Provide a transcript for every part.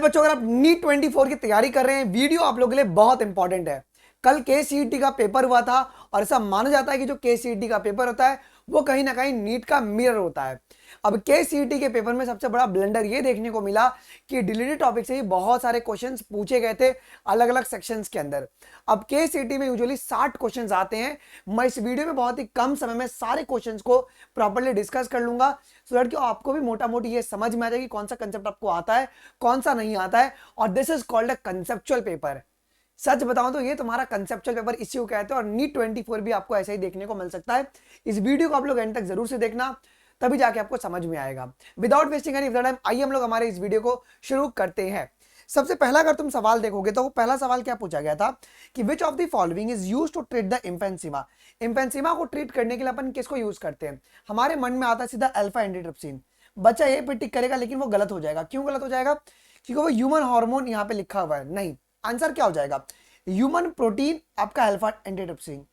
बच्चों, अगर आप नीट 24 की तैयारी कर रहे हैं, वीडियो आप लोगों के लिए बहुत इंपॉर्टेंट है। कल केसीईटी का पेपर हुआ था और ऐसा माना जाता है कि जो केसीईटी का पेपर होता है वो कहीं ना कहीं नीट का मिरर होता है। अब केसीईटी के पेपर में सबसे बड़ा ब्लंडर ये देखने को मिला कि डिलीटेड टॉपिक से ही बहुत सारे क्वेश्चंस पूछे गए थे अलग अलग सेक्शंस के अंदर। अब केसीईटी में यूजुअली 60 क्वेश्चंस आते हैं। मैं इस वीडियो में बहुत ही कम समय में सारे क्वेश्चंस को प्रॉपर्ली डिस्कस कर लूंगा, सो दैट कि आपको भी मोटा मोटी ये समझ में आ जाएगी कौन सा कंसेप्ट आपको आता है, कौन सा नहीं आता है। और this is called a conceptual paper. सच बताऊं तो ये तुम्हारा कंसेप्चुअल पेपर इसी को कहते हैं और नीट 24 भी आपको ऐसे ही देखने को मिल सकता है। इस वीडियो को आप लोग एंड तक जरूर से देखना, तभी जाके आपको समझ में आएगा। विदाउट वेस्टिंग एनी टाइम आइए हम लोग हमारे इस वीडियो को शुरू करते हैं। सबसे पहला अगर तुम सवाल देखोगे तो पहला सवाल क्या पूछा गया था कि which of the following is used to treat the emphysema. Emphysema को ट्रीट करने के लिए अपन किसको यूज करते हैं? हमारे मन में आता है सीधा अल्फा एंटीट्रिप्सिन। बच्चा ये पे टिक करेगा लेकिन वो गलत हो जाएगा। क्यों गलत हो जाएगा? क्योंकि वो ह्यूमन हार्मोन यहां पे लिखा हुआ है। नहीं, आंसर क्या हो जाएगा? ह्यूमन प्रोटीन आपका अल्फा एंटीट्रिप्सिन।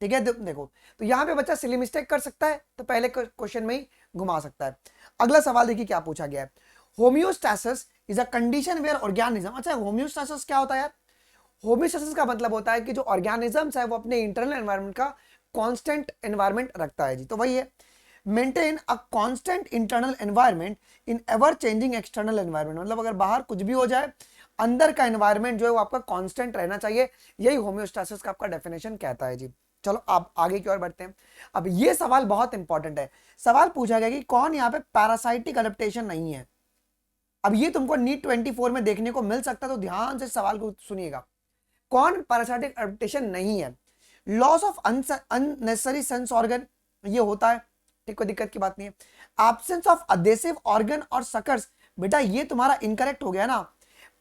ठीक है, देखो तो यहां पे बच्चा सिली मिस्टेक कर सकता है तो पहले क्वेश्चन में ही घुमा सकता है। अगला सवाल देखिए क्या पूछा गया है। Homeostasis is a condition where organism. अच्छा, होम्योस्टैसिस क्या होता है यार? होम्योस्टैसिस का मतलब होता है कि जो ऑर्गेनिजम्स है वो अपने इंटरनल एनवायरनमेंट का कांस्टेंट एनवायरनमेंट रखता है जी। तो वही है, maintain a constant internal environment in ever changing external environment. मतलब अगर बाहर कुछ भी हो जाए, अंदर का एनवायरनमेंट जो है वो आपका कांस्टेंट रहना चाहिए। यही होम्योस्टैसिस का आपका डेफिनेशन कहता है जी। चलो आप आगे की ओर बढ़ते हैं। अब ये सवाल बहुत इंपॉर्टेंट है। सवाल पूछा गया कि कौन यहाँ पे पैरासाइटिक अडेप्टेशन नहीं है। अब ये तुमको नीट 24 में देखने को मिल सकता है, तो ध्यान से सवाल को सुनिएगा। कौन पैरासाइटिक अडेप्टेशन नहीं है? Loss of unnecessary sense organ, ये होता है, ठीक, कोई दिक्कत की बात नहीं है। एब्सेंस ऑफ अडेसिव ऑर्गन और सकर्स, बेटा ये तुम्हारा इनकरेक्ट हो गया ना।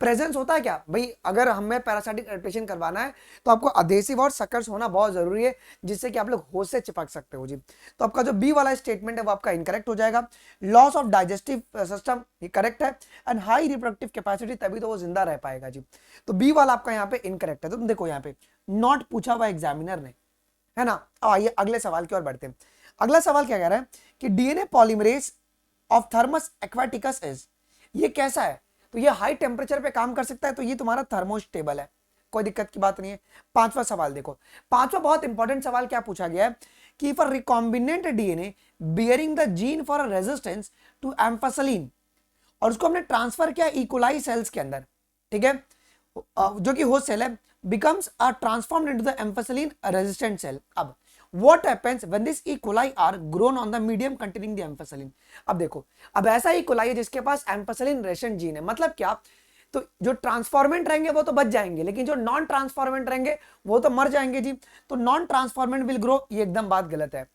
प्रेजेंस होता है क्या भाई? अगर हमें पैरासाइटिक एडेप्टेशन करवाना है तो आपको अडेसिव और सकर्स होना बहुत जरूरी है, जिससे कि आप लोग होश से चिपक सकते हो जी। तो आपका जो बी वाला स्टेटमेंट है वो आपका इनकरेक्ट हो जाएगा। लॉस ऑफ डाइजेस्टिव सिस्टम, ये करेक्ट है। एंड हाई रिप्रोडक्टिव कैपेसिटी, तभी तो वो जिंदा रह पाएगा जी। तो बी वाला आपका यहाँ पे इनकरेक्ट है। तो तुम देखो यहाँ पे नॉट पूछा हुआ एग्जामिनर ने, है ना। आइए अगले सवाल की ओर बढ़ते हैं। अगला सवाल क्या कह रहा है कि DNA polymerase of thermos aquaticus is, ये कैसा है? तो ये हाई टेम्परेचर पे काम कर सकता है, तो ये तुम्हारा थर्मोस्टेबल है, कोई दिक्कत की बात नहीं है। पांचवा सवाल देखो, पांचवा बहुत इंपॉर्टेंट सवाल क्या पूछा गया है कि for recombinant DNA bearing the gene for resistance to ampicillin, और उसको हमने ट्रांसफर किया इकोलाई सेल्स के अंदर, ठीक है, जो कि होस्ट सेल है, becomes are transformed into the ampicillin resistant cell. अब what happens when this E. coli are grown on the medium containing the ampicillin? अब देखो, अब ऐसा E. coli है जिसके पास ampicillin रेसिस्टेंट जीन है। मतलब क्या? तो जो ट्रांसफॉर्मेंट रहेंगे वो तो बच जाएंगे, लेकिन जो नॉन ट्रांसफॉर्मेंट रहेंगे वो तो मर जाएंगे जी। तो नॉन ट्रांसफॉर्मेंट विल ग्रो, ये एकदम बात गलत है।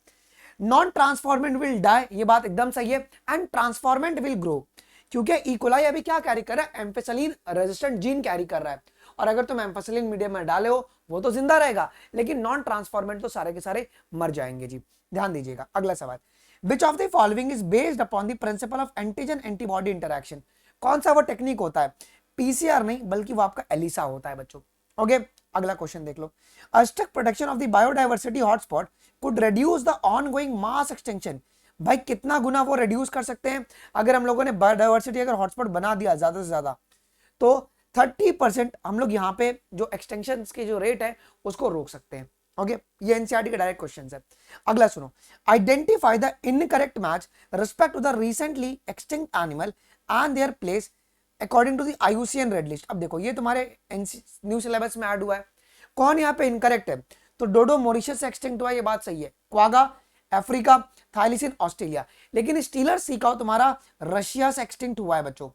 नॉन ट्रांसफॉर्मेंट विल डाई, ये बात एकदम सही है। एंड ट्रांसफॉर्मेंट विल ग्रो, क्योंकि ई कोलाई अभी क्या कैरी कर रहा है? एम्फिसिलिन रेजिस्टेंट जीन कैरी कर रहा है। और अगर तुम एम्फिसिलिन मीडियम में डाले हो वो तो जिंदा रहेगा, लेकिन नॉन ट्रांसफॉर्मेंट तो सारे के सारे मर जाएंगे जी। ध्यान दीजिएगा। अगला सवाल, विच of the following is based upon the principle of antigen antibody interaction. कौन सा वो टेक्निक होता है? पीसीआर नहीं, बल्कि वो आपका एलिसा होता है बच्चों। ओके, अगला क्वेश्चन देख लो। Strict protection of the biodiversity hotspot could reduce the ongoing mass extinction. भाई कितना गुना वो रिड्यूस कर सकते हैं? अगर हम लोगों ने बायोडाइवर्सिटी अगर हॉटस्पॉट बना दिया ज्यादा से ज्यादा, तो 30% हम लोग यहाँ पे जो एक्सटेंशन के जो रेट है उसको रोक सकते हैं। ओके, ये एनसीईआरटी के डायरेक्ट क्वेश्चन है। अगला सुनो, identify the incorrect match respect to the recently extinct animal and their place according to the IUCN red list. अब देखो ये तुम्हारे न्यू सिलेबस में ऐड हुआ है। कौन यहाँ पे इनकरेक्ट है? तो डोडो मॉरिशस से एक्सटिंक्ट हुआ, ये बात सही है। क्वागा अफ्रीका, थाईलिसिन ऑस्ट्रेलिया, लेकिन स्टीलर सीकाओ तुम्हारा रशिया से एक्सटिंक्ट हुआ है बच्चों।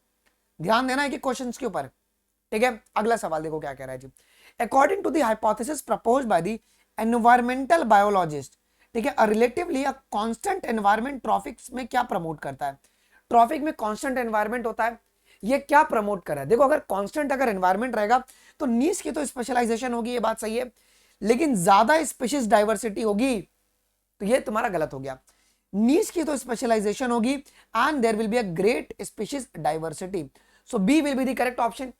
ध्यान देना है कि क्वेश्चंस के ऊपर, ठीक है। अगला सवाल देखो क्या कह रहा है जी। According to the hypothesis proposed by the environmental biologist, ठीक है, relatively a constant environment tropics में क्या प्रमोट करता है? ट्रॉफिक में कांस्टेंट एनवायरनमेंट होता है, ये क्या प्रमोट कर रहा है? देखो अगर कांस्टेंट अगर एनवायरनमेंट रहेगा तो नीच की तो स्पेशलाइजेशन होगी, ये बात सही है, लेकिन ज्यादा स्पीशीज डाइवर्सिटी होगी, तो ये तुम्हारा गलत हो गया। नीच की तो स्पेशलाइजेशन होगी and there will be a great species diversity, so B will be the correct option.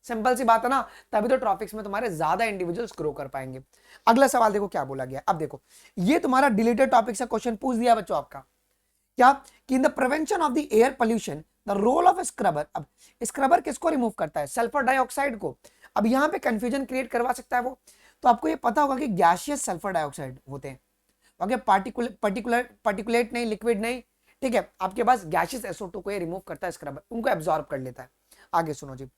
Simple सी बात है ना, तभी तो ट्रॉफिक्स में तुम्हारे ज्यादा इंडिविजुअल्स ग्रो कर पाएंगे। अगला सवाल देखो क्या बोला गया। अब देखो ये तुम्हारा डिलीटेड टॉपिक से क्वेश्चन पूछ दिया बच्चों आपका, क्या कि in the prevention of the air pollution the role of scrubber. अब स्क्रबर किसको रिमूव करता है? सल्फर डाइऑक्साइड को। अब यहाँ पे कंफ्यूजन क्रिएट करवा सकता है वो, तो आपको ये पता होगा कि गैसियस सल्फर डाइऑक्साइड होते हैं, ओके, पार्टिकुलेट नहीं, लिक्विड नहीं, ठीक है, आपके पास गैसियस SO2 को ये रिमूव करता है स्क्रबर, उनको एब्जॉर्ब कर लेता है। आगे सुनो जी,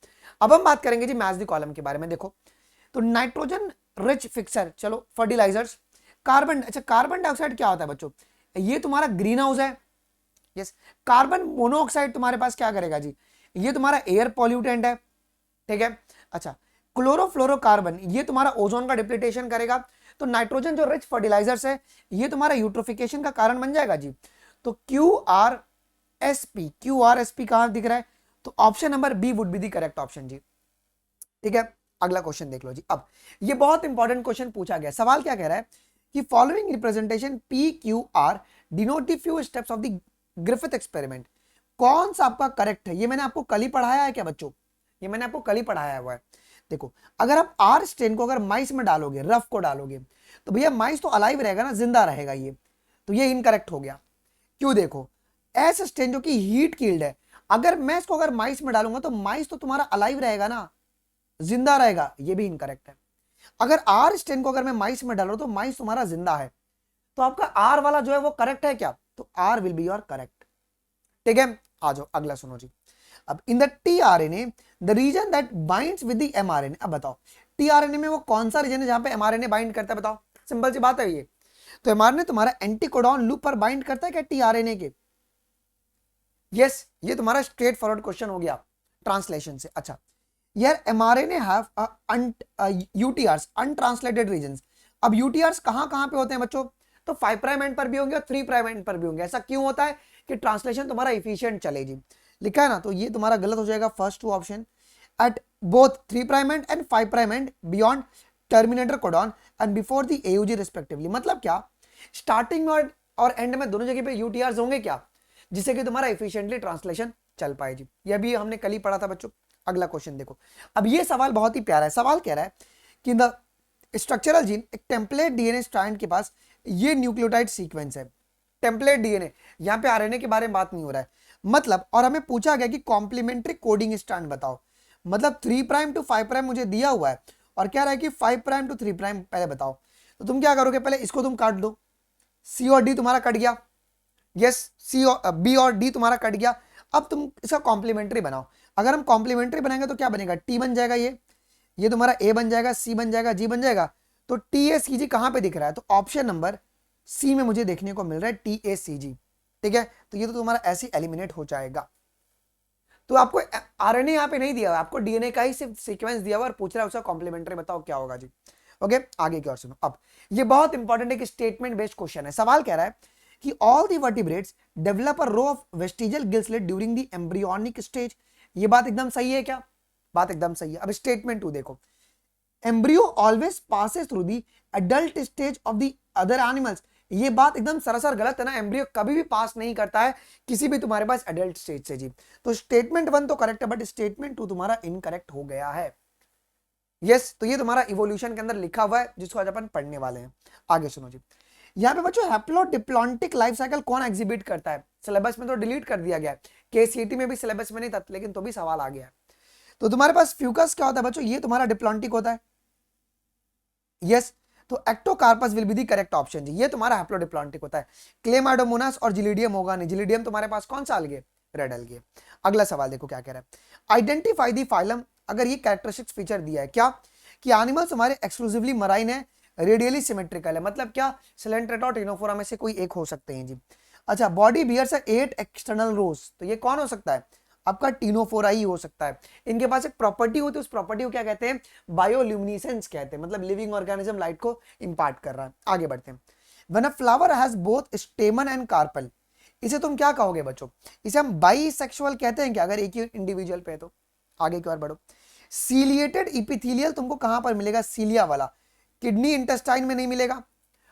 अब हम बात करेंगे जी मैच द कॉलम के बारे में। देखो तो नाइट्रोजन रिच फिक्सर, चलो फर्टिलाइजर्स, कार्बन, अच्छा कार्बन डाइऑक्साइड क्या होता है बच्चों? ये तुम्हारा ग्रीन हाउस है, यस। कार्बन मोनोऑक्साइड तुम्हारे पास क्या करेगा जी? ये तुम्हारा एयर पॉल्यूटेंट है, ठीक है। अच्छा क्लोरोफ्लोरोकार्बन, ये तुम्हारा ओजोन का डिप्लीटेशन करेगा। तो नाइट्रोजन जो रिच फर्टिलाइजर्स है, ये तुम्हारा यूट्रोफिकेशन का कारण बन जाएगा जी। तो QRSP कहां दिख रहा है? तो option number B would be the correct option जी, ठीक है। अगला क्वेश्चन देख लो जी। अब ये बहुत इंपॉर्टेंट क्वेश्चन पूछा गया, सवाल क्या कह रहा है कि following representation PQR denote the few steps of the Griffith experiment, कौन सा आपका करेक्ट है? ये मैंने आपको कल ही पढ़ाया है क्या बच्चों? ये मैंने आपको कल ही पढ़ाया हुआ है। देखो अगर आप R स्टेन को अगर माइस में डालोगे, रफ को डालोगे, तो भैया माइस तो अलाइव रहेगा ना, जिंदा रहेगा ये, तो ये इनकरेक्ट हो गया। क्यों? देखो S स्टेन जो कि हीट कील्ड है, अगर मैं इसको अगर माइस में डालूंगा तो माइस तो तुम्हारा अलाइव रहेगा ना, जिंदा रहेगा, ये भी इनकरेक्ट है। अगर R स्टेन को अगर मैं माइस में डालूं तो माइस तुम्हारा जिंदा है, तो आपका R वाला जो है वो करेक्ट है क्या? तो R will be your correct, ठीक है। आ जाओ अगला सुनो जी। अब in the tRNA the region that binds with the mRNA, अब बताओ tRNA में वो कौन सा रीजन है जहां पे mRNA बाइंड करता है? बताओ, सिंपल सी बात है ये। तो mRNA तुम्हारा एंटीकोडॉन लूप पर बाइंड करता है क्या tRNA के? यस, ये तुम्हारा स्ट्रेट फॉरवर्ड क्वेश्चन हो गया ट्रांसलेशन से। अच्छा यार mRNA have UTRs untranslated reasons. अब UTRs कहां पे होते हैं बच्चों? तो 5 प्राइम एंड पर भी होंगे और 3 प्राइम एंड पर भी होंगे। ऐसा क्यों होता है? कि ट्रांसलेशन तुम्हारा इफिशिएंट चले जी, लिखा है ना, तो ये तुम्हारा गलत हो जाएगा first 2 option. At both 3 prime and and 5 prime and beyond terminator codon and before the AUG respectively. मतलब क्या, स्टार्टिंग में और एंड में दोनों जगह पे UTRs होंगे क्या, जिससे कि तुम्हारा इफिशिएंटली ट्रांसलेशन चल पाए जी। यह भी हमने कल ही पढ़ा था बच्चों। अगला क्वेश्चन देखो, अब ये सवाल बहुत ही प्यारा है। सवाल कह रहा है कि द स्ट्रक्चरल जीन, एक टेम्पलेट DNA स्ट्रैंड के पास ये न्यूक्लियोटाइड सीक्वेंस है, टेम्पलेट DNA, यहाँ पे RNA के बारे में बात नहीं हो रहा है। मतलब और हमें पूछा गया कि कॉम्प्लीमेंट्री कोडिंग स्ट्रैंड बताओ, मतलब 3 प्राइम टू 5 प्राइम मुझे दिया हुआ है और कह रहा है कि 5 प्राइम टू 3 प्राइम पहले बताओ। तो तुम क्या करोगे, पहले इसको तुम काट दो, C और D तुम्हारा कट गया, यस, B और D तुम्हारा कट गया। अब तुम इसका कॉम्प्लीमेंट्री बनाओ। अगर हम कॉम्प्लीमेंट्री बनाएंगे तो क्या बनेगा? T बन जाएगा, ये तुम्हारा A बन जाएगा, C बन जाएगा, G बन जाएगा। तो TACG कहां पे दिख रहा है? तो ऑप्शन नंबर C में मुझे देखने को मिल रहा है TACG, ठीक है। तो ये तो तुम्हारा ऐसे एलिमिनेट हो जाएगा। तो आपको RNA यहाँ पे नहीं दिया हुआ, आपको DNA का ही सिर्फ सीक्वेंस दिया हुआ और पूछ रहा है उसका कॉम्प्लीमेंट्री बताओ क्या होगा जी। ओके आगे की ओर सुनो। अब ये बहुत इंपॉर्टेंट है, स्टेटमेंट बेस्ड क्वेश्चन है। सवाल कह रहा है कि all the vertebrates develop a row of vestigial gill slit during the embryonic stage. ये बात एकदम सही है क्या? बात एकदम सही है। अब स्टेटमेंट 2 देखो, embryo always passes through the adult stage of the other animals. ये बात एकदम सरासर गलत है ना, एम्ब्रियो कभी भी पास नहीं करता है किसी भी तुम्हारे पास एडल्ट स्टेज से जी। तो स्टेटमेंट 1 तो करेक्ट है, बट स्टेटमेंट 2 तुम्हारा इनकरेक्ट हो गया है। यस, तो ये तुम्हारा इवोल्यूशन के अंदर लिखा हुआ है जिसको आज अपन पढ़ने वाले हैं। आगे सुनो जी, यहाँ पे बच्चों हैप्लोडिप्लॉन्टिक लाइफ साइकिल कौन एग्जिबिट करता है? सिलेबस में तो डिलीट कर दिया गया है, KCET में भी सिलेबस में नहीं था, लेकिन तो भी सवाल आ गया है। तो तुम्हारे पास फ्यूकस क्या होता है बच्चों? ये तुम्हारा डिप्लॉन्टिक होता है, यस। तो Ectocarpus will be the correct option जी, ये तुम्हारा हैप्लोडिप्लॉन्टिक होता है। क्लेमाइडोमोनास और जिलिडियम होगा नहीं, जिलिडियम तुम्हारे पास कौन सा अलगे? Red algae. अगला सवाल देखो क्या कह रहा है, आइडेंटिफाई दी फाइलम। अगर ये कैरेक्टरिस्टिक्स फीचर दिया है क्या कि एनिमल्स हमारे एक्सक्लूसिवली मराइन है, रेडियली सिमेट्रिकल है, मतलब क्या सिलेंट्रेटा और टिनोफोरा में से कोई एक हो सकते हैं जी। अच्छा बॉडी बियर्स 8 एक्सटर्नल रोज, तो ये कौन हो सकता है? आपका टिनोफोरा ही हो सकता है। इनके पास एक प्रॉपर्टी होती है, उस प्रॉपर्टी को क्या कहते हैं? बायोल्यूमिनेसेंस कहते हैं, मतलब लिविंग ऑर्गेनिज्म लाइट को इंपार्ट कर रहा है। आगे बढ़ते हैं। When a flower has both stamen and carpel, इसे तुम क्या कहोगे बच्चों? इसे हम बाइसेक्सुअल कहते हैं क्या, अगर एक ही इंडिविजुअल पे? तो आगे की ओर बढ़ो। सीलिएटेड इपिथेलियल तुमको कहां पर मिलेगा? सीलिया वाला, किडनी इंटेस्टाइन में नहीं मिलेगा।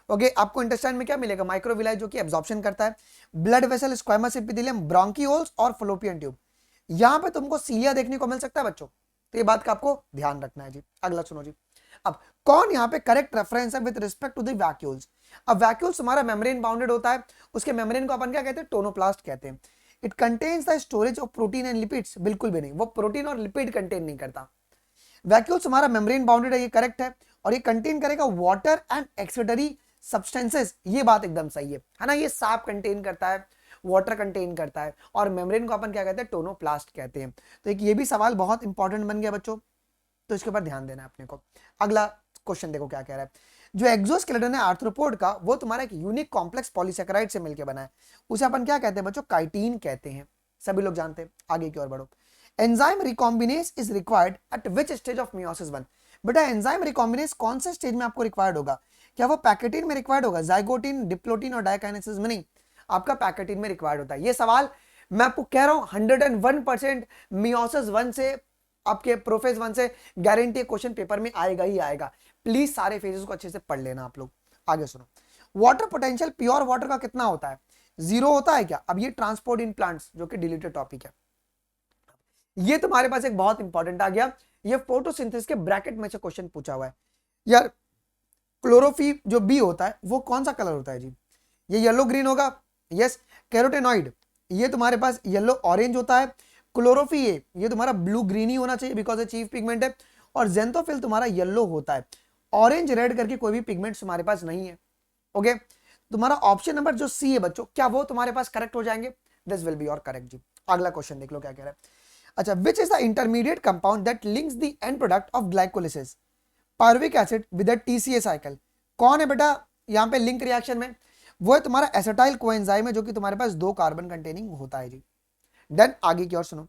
ओके आपको इंटेस्टाइन में क्या मिलेगा? माइक्रोविलाई जो कि एब्जॉर्प्शन करता है। Blood vessel, squamous epithelium, bronchioles और फलोपियन ट्यूब, यहां पे तुमको सीलिया देखने को मिल सकता है बच्चों। तो ये बात का आपको ध्यान रखना है जी। अगला सुनो जी, अब कौन यहाँ पे करेक्ट रेफरेंस है with respect to the vacuoles? अब वैक्यूल्स हमारा मेम्ब्रेन बाउंडेड होता है, उसके मेम्ब्रेन को अपन क्या कहते हैं? टोनोप्लास्ट कहते हैं। It contains the storage of protein and lipids, बिल्कुल भी नहीं, वो प्रोटीन और लिपिड कंटेन नहीं करता। वैक्यूल्स हमारा मेम्ब्रेन बाउंडेड है, ये करेक्ट है, और ये कंटेन करेगा वाटर एंड एक्सक्रीटरी सब्सटेंसेस, ये बात एकदम सही है ना। ये सांप कंटेन करता है, वाटर कंटेन करता है, और मेम्ब्रेन को अपन क्या कहते हैं, टोनोप्लास्ट कहते हैं। तो एक ये भी सवाल बहुत इंपॉर्टेंट बन गया बच्चों, तो इसके ऊपर ध्यान देना है अपने को। अगला क्वेश्चन देखो क्या कह रहा है, जो एक्सोस्केलेटन है आर्थ्रोपोड का, वो तुम्हारा एक यूनिक कॉम्प्लेक्स पॉलीसेकेराइड से मिलकर बना है, उसे अपन क्या कहते हैं बच्चों, काइटिन कहते हैं, सभी लोग जानते हैं। आगे की ओर बढ़ो, enzyme recombinase is required at which stage of meiosis 1। बेटा एंजाइम रिकॉम्बिनेस कौन से स्टेज में आपको रिक्वायर्ड होगा, क्या वो पैकेटिन में रिक्वायर्ड होगा, जाइगोटिन, डिप्लोटिन और डायकाइनेसिस में नहीं, आपका पैकेटिन में रिक्वायर्ड होता है। ये सवाल मैं आपको कह रहा हूं 101% मियोसिस 1 से, आपके प्रोफेज 1 से गारंटी क्वेश्चन पेपर में आएगा ही आएगा। प्लीज सारे फेजेस को अच्छे से पढ़ लेना आप लोग। आगे सुनो, वाटर पोटेंशियल प्योर वाटर का कितना होता है, 0 होता है क्या। अब ये ट्रांसपोर्ट इन प्लांट्स जो कि डिलीटेड टॉपिक है, ये तुम्हारे पास एक बहुत इंपॉर्टेंट आ गया, ये फोटोसिंथेसिस के ब्रैकेट में से क्वेश्चन पूछा हुआ है यार। क्लोरोफिल जो बी होता है वो कौन सा कलर होता है जी, ये येलो ग्रीन होगा, यस। कैरोटेनॉइड ये तुम्हारे पास येलो ऑरेंज होता है। क्लोरोफिल ये तुम्हारा ब्लू ग्रीन ही होना चाहिए बिकॉज चीफ पिगमेंट है, और जेंथोफिल तुम्हारा येलो होता है, ऑरेंज रेड करके कोई भी पिगमेंट तुम्हारे पास नहीं है। ओके, तुम्हारा ऑप्शन नंबर जो सी है बच्चों, क्या वो तुम्हारे पास करेक्ट हो जाएंगे, this will be your correct जी। अगला क्वेश्चन देख लो क्या कह रहा है। अच्छा, which is the intermediate compound that links the end product of glycolysis, pyruvic acid with the TCA cycle, कौन है बेटा यहाँ पे लिंक रिएक्शन में, वो है तुम्हारा एसिटाइल कोएंजाइम है, जो कि तुम्हारे पास 2 कार्बन कंटेनिंग होता है जी। देन आगे की ओर सुनो,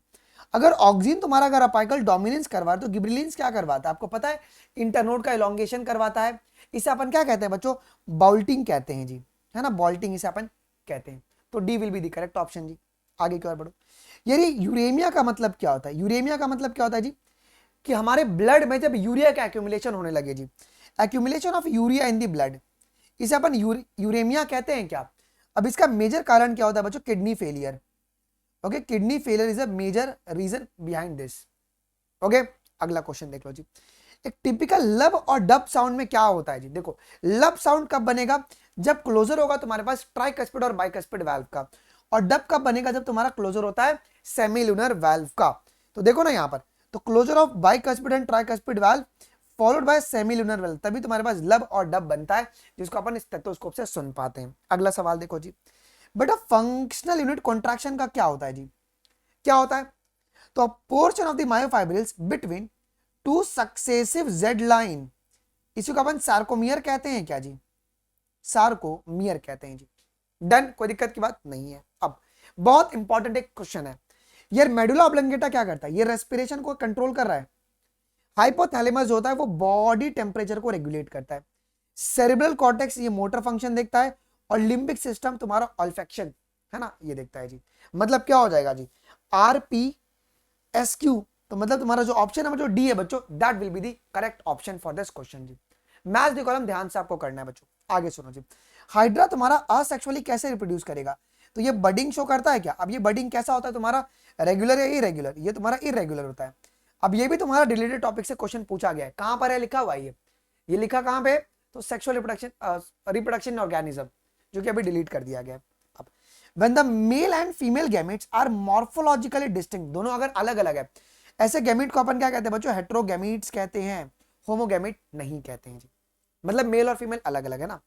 अगर ऑक्सीजन तुम्हारा अगर अपाइकल डोमिनेंस करवा तो गिबरेलिंस क्या करवाता है, आपको पता है, इंटरनोड का इलोंगेशन करवाता है। इसे अपन क्या कहते हैं बच्चों, बाल्टिंग कहते हैं जी, है ना, बाल्टिंग इसे अपन कहते हैं। तो D will be the correct option जी। आगे की ओर बढ़ो, यानी यूरेमिया का मतलब क्या होता है, यूरेमिया का मतलब क्या होता है जी, कि हमारे ब्लड में जब यूरिया का एक्यूमुलेशन होने लगे जी, accumulation of urea in the blood, इसे अपन यूरेमिया कहते हैं क्या। अब इसका मेजर कारण क्या होता है बच्चों, kidney failure. Okay, kidney failure is a major reason behind this. Okay, अगला क्वेश्चन देख लो जी, एक टिपिकल लब और डब साउंड में क्या होता है जी। देखो, लब साउंड कब बनेगा, जब क्लोजर होगा तुम्हारे पास ट्राइकस्पिड और बाइकस्पिड वाल्व का, और डब कब बनेगा, जब तुम्हारा क्लोजर होता है सेमीलुनर वाल्व का। तो देखो ना यहाँ पर, तो closure of bicuspid and tricuspid valve followed by semilunar valve, तभी तुम्हारे पास लब और डब बनता है, जिसको अपन स्टेथोस्कोप से सुन पाते हैं। अगला सवाल देखो जी, बेटा फंक्शनल यूनिट कॉन्ट्रैक्शन का क्या होता है जी, क्या होता है, तो portion of the myofibrils between 2 successive Z line, इसी को अपन सार्कोमियर कहते हैं क्या जी, सार्कोमियर कहते हैं जी। डन, कोई दिक्कत की बात नहीं है। अब बहुत इंपॉर्टेंट एक क्वेश्चन है यार, मेडुला ऑब्लंगेटा क्या करता है, ये रेस्पिरेशन को कंट्रोल कर रहा है। हाइपोथैलेमस जो होता है वो बॉडी टेम्परेचर को रेगुलेट करता है। सेरेब्रल कॉर्टेक्स ये मोटर फंक्शन देखता है, और लिम्बिक सिस्टम तुम्हारा ऑल्फेक्शन है ना, ये देखता है जी। मतलब क्या हो जाएगा जी, RPSQ, तो मतलब तुम्हारा जो ऑप्शन नंबर जो डी है बच्चों, that will be the correct option for this question जी। मैच द कॉलम ध्यान से आपको करना है बच्चों। आगे सुनो जी, हाइड्रा तुम्हारा असेक्सुअली कैसे रिप्रोड्यूस करेगा, तो ये बडिंग शो करता है क्या। अब ये बडिंग कैसा होता है तुम्हारा, रेगुलर या इरेगुलर, ये तुम्हारा इरेगुलर होता है। अब ये भी तुम्हारा रिलेटेड टॉपिक से क्वेश्चन पूछा गया है, कहां पर है लिखा हुआ है, ये लिखा कहां पे, तो सेक्सुअल रिप्रोडक्शन ऑर्गेनिज्म, जो कि अभी डिलीट कर दिया गया है। अब when the male and female gametes are morphologically distinct, दोनों अगर अलग अलग है, ऐसे गैमेट को अपन क्या कहते हैं बच्चों, हेटेरोगैमेट्स कहते हैं, होमोगैमेट नहीं कहते हैं जी। मतलब मेल और फीमेल अलग अलग है ना।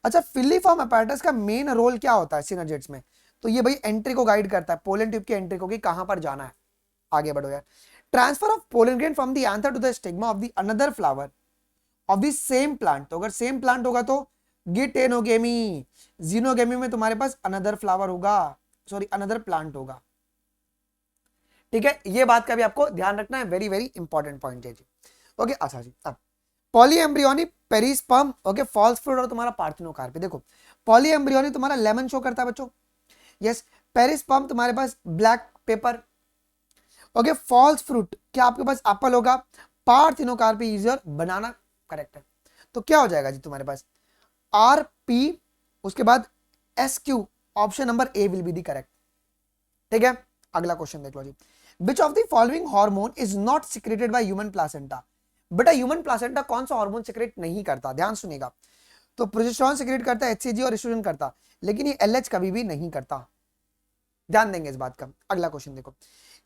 अच्छा, फिलीफॉर्म अपैरेटस का मेन रोल क्या होता है सिनर्जिड्स में, तो ये भाई एंट्री को गाइड करता है, पोलन ट्यूब की एंट्री को कि कहां पर जाना है। आगे बढ़ो यार, transfer of pollen grain from the anther to the stigma of the another flower of the same plant, तो अगर सेम प्लांट होगा तो गिटेनोगेमी, जीनोगेमी में तुम्हारे पास अनदर फ्लावर होगा, सॉरी अनदर प्लांट होगा। ठीक है, ये बात का भी आपको ध्यान रखना है, वेरी वेरी इंपॉर्टेंट पॉइंट है जी। ओके, अच्छा जी, अब polyembryony perisperm, okay, false fruit और तुम्हारा पार्थिनोकार्पी। देखो, पॉलीएम्ब्रियोनी तुम्हारा लेमन शो करता है बच्चों, यस। पेरिस्पर्म तुम्हारे पास black pepper, okay. False fruit क्या आपके पास एप्पल होगा, parthenocarpy is your banana, correct है। तो क्या हो जाएगा जी तुम्हारे पास RP, उसके बाद SQ, option number A will be the correct. ठीक है, अगला क्वेश्चन देख लो जी, which of the following hormone is not secreted by human placenta. बेटा ह्यूमन प्लासेंटा कौन सा हार्मोन सिक्रेट नहीं करता, ध्यान सुनिएगा, तो प्रोजेस्टेरोन सिक्रेट करता है, HCG और एस्ट्रोजन करता, लेकिन ये LH कभी भी नहीं करता। ध्यान देंगे इस बात का। अगला क्वेश्चन देखो,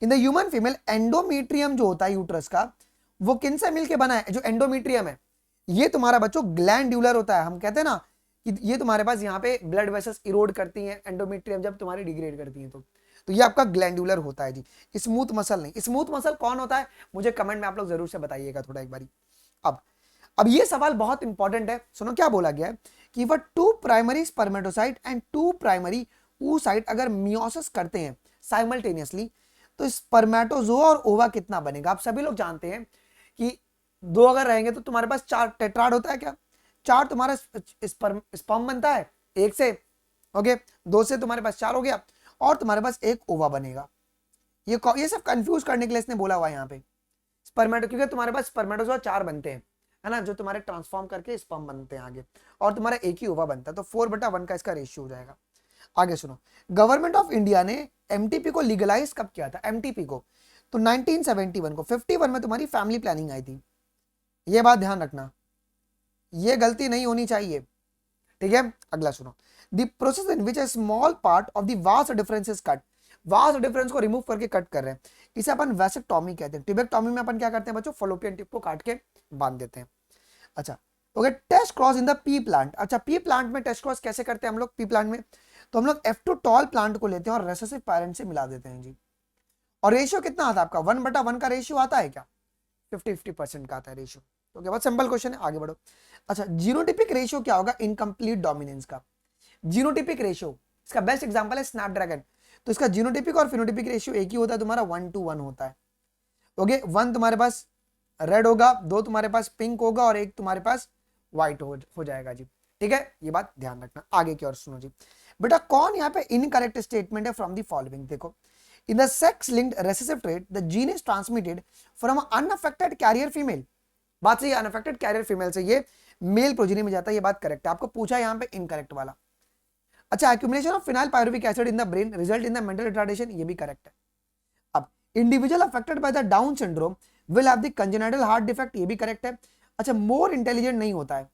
in the human female endometrium जो होता है यूट्रस का, वो किन से मिलके बना है? जो एंडोमेट्रियम है ये तुम्हारा बच्चों ग्लैंड्यूलर होता है। हम कहते हैं ना कि ये तुम्हारे पास यहाँ पे ब्लड वेसल्स इरोड करती हैं एंडोमेट्रियम जब तुम्हारी डिग्रेड करती हैं, तो ये आपका ग्लैंड्यूलर होता है जी, स्मूथ मसल नहीं। स्मूथ मसल कौन होता है मुझे कमेंट में आप लोग जरूर से बताइएगा थोड़ा एक बारी। अब ये सवाल बहुत इंपॉर्टेंट है, सुनो क्या बोला गया है कि वह 2 primary spermatocyte and 2 primary oocyte अगर मियोसिस करते हैं साइमल्टेनियसली तो स्पर्मेटोजोआ और ओवा कितना बनेगा? आप सभी लोग जानते हैं कि 2 अगर रहेंगे तो तुम्हारे पास 4 टेट्राड होता है क्या? 4 तुम्हारा स्पर्म बनता है 1 से, ओके, 2 से तुम्हारे पास 4 हो गया और तुम्हारे पास 1 ओवा बनेगा। ये सब कंफ्यूज करने के लिए इसने बोला हुआ है यहाँ पे स्पर्मेटो, क्योंकि तुम्हारे पास स्पर्मेटोजोआ 4 बनते हैं, है ना, जो तुम्हारे ट्रांसफॉर्म करके स्पर्म बनते हैं आगे, और तुम्हारा 1 ही ओवा बनता है, तो 4/1 का इसका रेशियो हो जाएगा। आगे सुनो, गवर्नमेंट ऑफ इंडिया ने एमटीपी को लीगलाइज कब किया था? एमटीपी को तो 1971 को। 51 में तुम्हारी फैमिली प्लानिंग आई थी, ये बात ध्यान रखना, ये गलती नहीं होनी चाहिए, ठीक है। अगला सुनो, the process in which A small part of the vast difference is cut. Vast difference को रिमूव करके कट कर रहे हैं, इसे अपन वैसेक्टोमी कहते हैं। ट्यूबेक्टोमी में अपन क्या करते हैं बच्चों? फलोपियन टिप को काट के बांध देते हैं। अच्छा, okay, test cross in the pea plant. अच्छा, पी प्लांट में टेस्ट क्रॉस कैसे करते हैं हम लोग? पी प्लांट में तो हम लोग F2 टॉल प्लांट को लेते हैं और रेसेसिव पेरेंट से मिला देते हैं जी। और रेशियो कितना आता है आपका? 1/1 का रेशियो आता है क्या? 50-50% का आता है रेशियो। ओके, बहुत सिंपल क्वेश्चन है, आगे बढ़ो। अच्छा, जीनोटिपिक रेशियो क्या होगा इनकम्प्लीट डोमिनेंस का? जीनोटिपिक रेशियो इसका बेस्ट एग्जांपल है स्नैपड्रैगन, तो इसका जीनोटिपिक और फिनोटिपिक रेशियो एक ही होता है तुम्हारा, 1:1 होता है। ओके, 1 तुम्हारे पास रेड होगा, 2 तुम्हारे पास पिंक होगा और 1 तुम्हारे पास व्हाइट हो जाएगा जी, ठीक है, ये बात ध्यान रखना। आगे की ओर सुनो जी बेटा, कौन यहाँ पे इनकरेक्ट स्टेटमेंट है फ्रॉम द फॉलोइंग? देखो, in the sex linked recessive trait the gene is transmitted from unaffected carrier female. बात सही है, अनअफेक्टेड कैरियर फीमेल से ये मेल प्रोजेनी में जाता है, ये बात करेक्ट है। आपको पूछा यहाँ पे इनकरेक्ट वाला। अच्छा, accumulation of phenyl pyruvic acid in the brain result in the mental retardation, ये भी करेक्ट है। अब individual affected by the down syndrome will have the congenital heart defect, ये भी करेक्ट है। अच्छा, मोर इंटेलिजेंट नहीं होता है,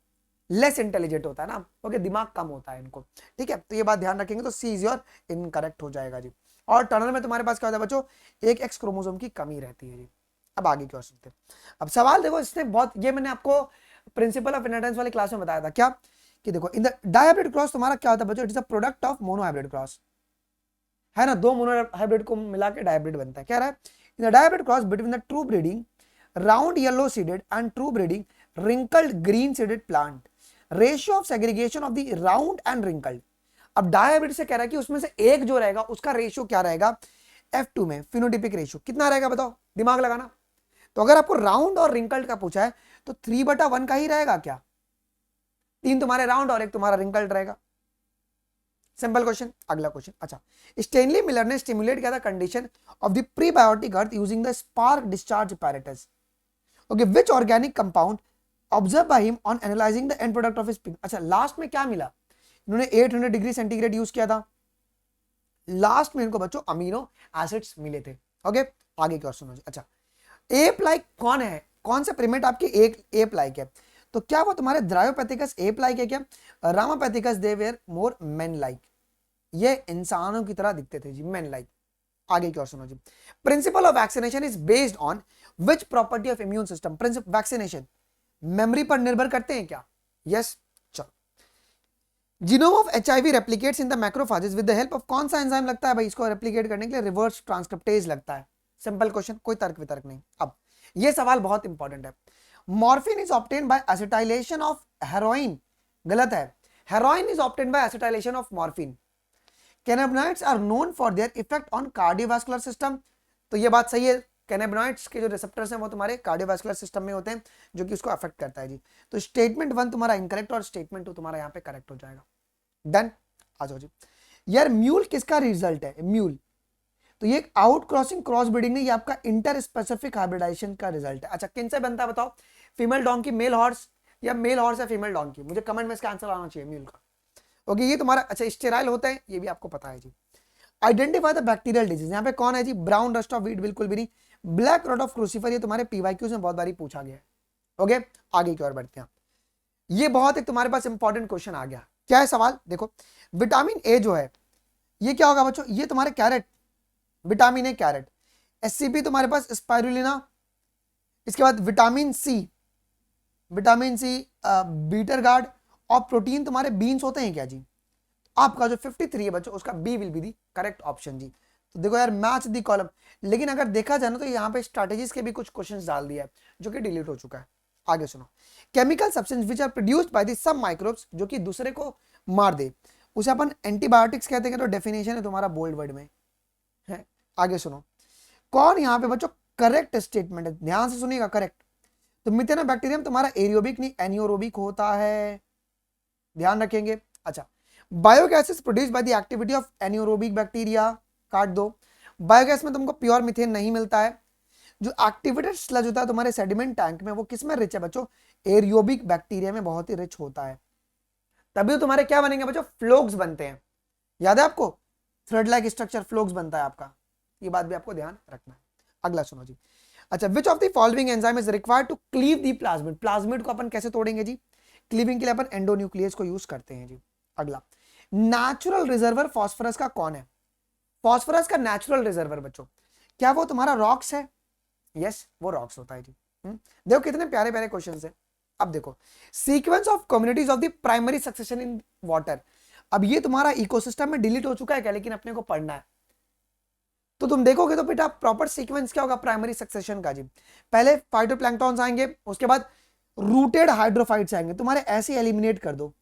लेस इंटेलिजेंट होता है ना, ओके, दिमाग कम होता है इनको, ठीक है, तो ये बात ध्यान रखेंगे, तो सी इज योर इनकरेक्ट हो जाएगा जी। और टर्नर में तुम्हारे पास क्या होता है बच्चों? एक एक्स क्रोमोसोम की कमी रहती है जी। अब आगे क्या सुनते हैं। अब सवाल देखो, इसने बहुत, ये मैंने आपको प्रिंसिपल ऑफ इनहेरिटेंस वाली क्लास में बताया था क्या, कि देखो इन द डायहाइब्रिड क्रॉस तुम्हारा क्या होता है बच्चों? It is a product of monohybrid cross, है ना, 2 मोनोहाइब्रिड को मिला के डायहाइब्रिड बनता है। क्या रहा है? In the dihybrid cross between the true breeding round yellow seeded and true breeding wrinkled green seeded plant, ratio of segregation of the round and wrinkled. अब डायहाइब्रिड से कह रहा है कि उसमें से एक जो रहेगा उसका रेशियो क्या रहेगा? F2 में फिनोटिपिक रेशियो कितना रहेगा बताओ, दिमाग लगाना। तो अगर आपको राउंड और रिंकल्ड का पूछा है तो 3/1 का ही रहेगा क्या? 3 तुम्हारे राउंड और 1 तुम्हारा रिंकल्ड रहेगा। Simple question. अगला क्वेश्चन, अच्छा, स्टेनली मिलर ने स्टिमुलेट किया था condition of the prebiotic earth using the spark discharge apparatus, okay, which organic compound observe by him on analysing the end product of his pink. अच्छा, last में क्या मिला? इन्होंने 800 डिग्री सेंटीग्रेड यूज किया था, लास्ट में इनको बच्चों अमीनो एसिड्स मिले थे। ओके, आगे की ओर सुनो जी। अच्छा, एप लाइक कौन है? कौन से प्रीमेट आपके एक एप लाइक है? तो क्या वो तुम्हारे द्रायोपैथिकस एप लाइक है क्या? Ramapithecus they were more man like, ये इंसानों की तरह दिखते थे जी, मेन लाइक। आगे की ओर सुनो जी। Principle of vaccination is based on which property of immune system? Principle vaccination memory पर निर्भर करते हैं क्या? यस। चलो, genome of HIV replicates in the macrophages with the help of कौन सा एंजाइम लगता है भाई इसको रेप्लिकेट करने के लिए? रिवर्स ट्रांसक्रिप्टेज लगता है। सिंपल क्वेश्चन, कोई तर्क वितर्क नहीं। अब ये सवाल बहुत इंपॉर्टेंट है। Morphine is obtained by acetylation of heroin, गलत है, heroin is obtained by acetylation of morphine. Cannabinoids are known for their effect on cardiovascular system, तो ये बात सही है, कैनाबिनॉइड्स के जो रिसेप्टर्स हैं वो तुम्हारे कार्डियोवास्कुलर सिस्टम में होते हैं जो कि उसको अफेक्ट करता है जी। तो स्टेटमेंट 1 तुम्हारा इनकरेक्ट और स्टेटमेंट 2 तुम्हारा यहाँ पे करेक्ट हो जाएगा। डन, आ जाओ जी। यार म्यूल किसका रिजल्ट है? म्यूल, तो ये आउट क्रॉसिंग क्रॉस ब्रीडिंग नहीं, ये आपका इंटर स्पेसिफिक हाइब्रिडाइजेशन का रिजल्ट है। अच्छा, किन से बनता है बताओ? फीमेल डॉन्की मेल हॉर्स, या मेल हॉर्स या फीमेल डॉन्की? मुझे कमेंट में इसका आंसर आना चाहिए म्यूल का। ओके, ये तुम्हारा, अच्छा, स्टेराइल होता है, ये भी आपको पता है जी। आइडेंटिफाई द बैक्टीरियल डिजीज, यहाँ पे कौन है जी? ब्राउन रस्ट ऑफ व्हीट, बिल्कुल भी नहीं। ब्लैक रॉट ऑफ क्रूसीफर, ये तुम्हारे पीवाईक्यूज में बहुत बारी पूछा गया है। ओके, आगे की ओर बढ़ते हैं। ये बहुत एक तुम्हारे पास इंपॉर्टेंट क्वेश्चन आ गया। क्या है सवाल? देखो, विटामिन ए जो है ये क्या होगा बच्चों, ये तुम्हारे carrot, vitamin A carrot. SCP तुम्हारे पास स्पाइरुलिना, इसके बाद vitamin C, vitamin C bitter gourd, और प्रोटीन तुम्हारे बीन्स होते हैं क्या जी। आपका जो 53 है बच्चों उसका B will be the correct option जी। तो देखो यार मैच दी कॉलम, लेकिन अगर देखा जाए ना तो यहाँ पे स्ट्रैटेजीज के भी कुछ क्वेश्चंस डाल दिया है जो कि डिलीट हो चुका है। आगे सुनो, chemical substance which are produced by the सब माइक्रोब्स, जो कि दूसरे को मार दे, उसे अपन एंटीबायोटिक्स कहते हैं। तो डेफिनेशन है तुम्हारा बोल्ड वर्ड में है। आगे सुनो, कौन यहाँ पे बच्चों करेक्ट स्टेटमेंट है, ध्यान से सुनिएगा करेक्ट। तो मिथेनोबैक्टीरियम तुम्हारा एरियोबिक नहीं एनियोरोबिक होता है, ध्यान रखेंगे। अच्छा, biogas is produced by the activity of anaerobic bacteria, काट दो। बायोगैस में तुमको प्योर मीथेन नहीं मिलता है। जो एक्टिवेटेड स्लज होता है तुम्हारे सेडिमेंट टैंक में, वो किस में रिच है बच्चों, एरियोबिक बैक्टीरिया में बहुत ही रिच होता है। तभी तो तुम्हारे क्या बनेंगे बच्चों, फ्लोक्स बनते हैं। याद है आपको, थ्रेड लाइक स्ट्रक्चर फ्लोक्स बनता है आपका, ये बात भी आपको ध्यान रखना है। अगला सुनो जी। अच्छा, which of the following enzyme is required to cleave the plasmid, plasmid को अपन कैसे तोड़ेंगे जी, क्लीविंग के लिए अपन एंडोन्यूक्लियस को यूज करते हैं जी। अगला, नेचुरल रिजर्वर फास्फोरस का कौन है, फास्फोरस का नेचुरल रिजर्वर बच्चों, क्या वो तुम्हारा रॉक्स है, यस वो रॉक्स होता है जी। देखो कितने प्यारे प्यारे क्वेश्चन है। अब देखो, sequence of communities of the primary succession in water, अब ये तुम्हारा इकोसिस्टम में डिलीट हो चुका है क्या, लेकिन अपने को पढ़ना है। तो तुम देखोगे तो बेटा प्रॉपर सीक्वेंस क्या होगा प्राइमरी सक्सेशन का जी, पहले फाइटोप्लैंक्टॉन्स आएंगे, उसके बाद रूटेड हाइड्रोफाइट्स आएंगे, तुम्हारे ऐसे एलिमिनेट कर दो,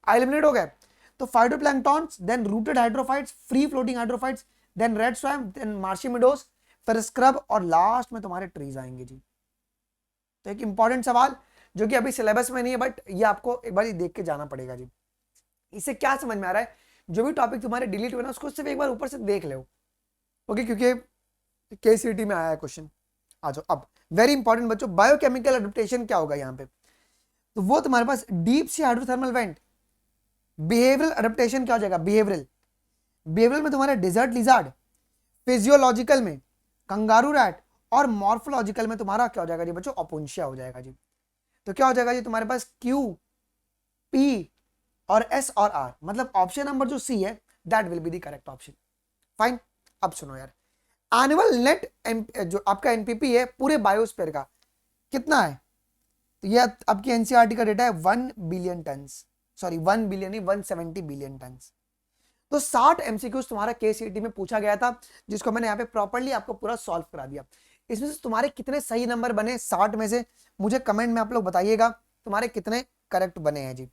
एलिमिनेट हो गए। तो phytoplanktons, then rooted hydrophytes, free floating hydrophytes, then reed swamp, then marshy meadows, फिर स्क्रब, और लास्ट में तुम्हारे ट्रीज आएंगे जी। तो एक इंपॉर्टेंट सवाल जो कि अभी सिलेबस में नहीं है, बट ये आपको एक बार देख के जाना पड़ेगा जी। इससे क्या समझ में आ रहा है, जो भी टॉपिक तुम्हारे डिलीट हुए ना उसको सिर्फ एक बार ऊपर से देख लो, ओके, क्योंकि केसीटी में आया है क्वेश्चन। आ जाओ अब, वेरी इंपॉर्टेंट बच्चों, बायोकेमिकल एडेप्टेशन क्या होगा यहाँ पे, तो वो तुम्हारे पास deep sea hydrothermal vent. Behavioural adaptation क्या हो जाएगा, बिहेवियरल, बिहेवियरल में तुम्हारे डिजर्ट लिजार्ड, फिजियोलॉजिकल में कंगारू रैट, और मॉर्फोलॉजिकल में तुम्हारा क्या हो जाएगा जी बच्चों, अपुंशिया हो जाएगा जी। तो क्या हो जाएगा जी तुम्हारे पास क्यू, पी और एस और आर, मतलब ऑप्शन नंबर जो सी है that will be the correct option. Fine. अब सुनो यार, एनुअल नेट जो आपका एनपीपी है पूरे बायोस्फीयर का कितना है, तो ये आपकी एनसीईआरटी का डेटा है 1 बिलियन टन, सॉरी 1 बिलियन नहीं 170 बिलियन टन। तो 60 एमसीक्यूज तुम्हारा केसीईटी में पूछा गया था, जिसको मैंने यहाँ पे प्रॉपर्ली आपको पूरा सॉल्व करा दिया। इसमें से तुम्हारे कितने सही नंबर बने 60 में से, मुझे कमेंट में आप लोग बताइएगा तुम्हारे कितने करेक्ट बने हैं जी,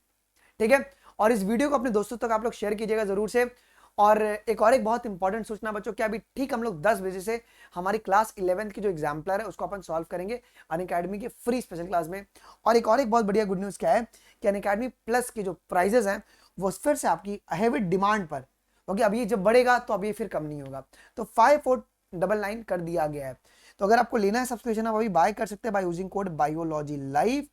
ठीक है। और इस वीडियो को अपने दोस्तों तक आप लोग शेयर कीजिएगा जरूर से। और एक बहुत इंपॉर्टेंट सूचना बच्चों, क्या अभी ठीक हम लोग 10 बजे से हमारी क्लास 11th की जो एग्जाम्पलर है उसको अपन सॉल्व करेंगे अनअकैडमी के फ्री स्पेशल क्लास में। और एक बहुत बढ़िया गुड न्यूज़ क्या है कि अनअकैडमी प्लस की जो प्राइजेस हैं वो फिर से आपकी हैवी डिमांड पर, क्योंकि अभी जब बढ़ेगा तो अभी फिर कम नहीं होगा, तो 5499 कर दिया गया है। तो अगर आपको लेना है सब्सक्रिप्शन आप अभी बाय कर सकते हैं by using code biology live.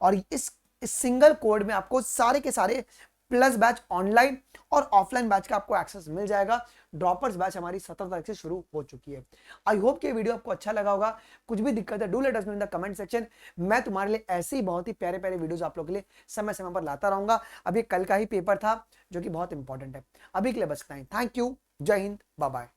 और इस सिंगल कोड में आपको सारे के सारे प्लस बैच ऑनलाइन और ऑफलाइन बैच का आपको एक्सेस मिल जाएगा। ड्रॉपर्स बैच हमारी 17 तारीख से शुरू हो चुकी है। आई होप कि वीडियो आपको अच्छा लगा होगा। कुछ भी दिक्कत है do let us know in the comment section. मैं तुम्हारे लिए ऐसे ही बहुत ही प्यारे प्यारे वीडियोस आप लोगों के लिए समय समय पर लाता रहूंगा। अभी कल का ही पेपर था जो कि बहुत इंपॉर्टेंट है। अभी के लिए बस इतना ही। थैंक यू, जय हिंद, बाय बाय।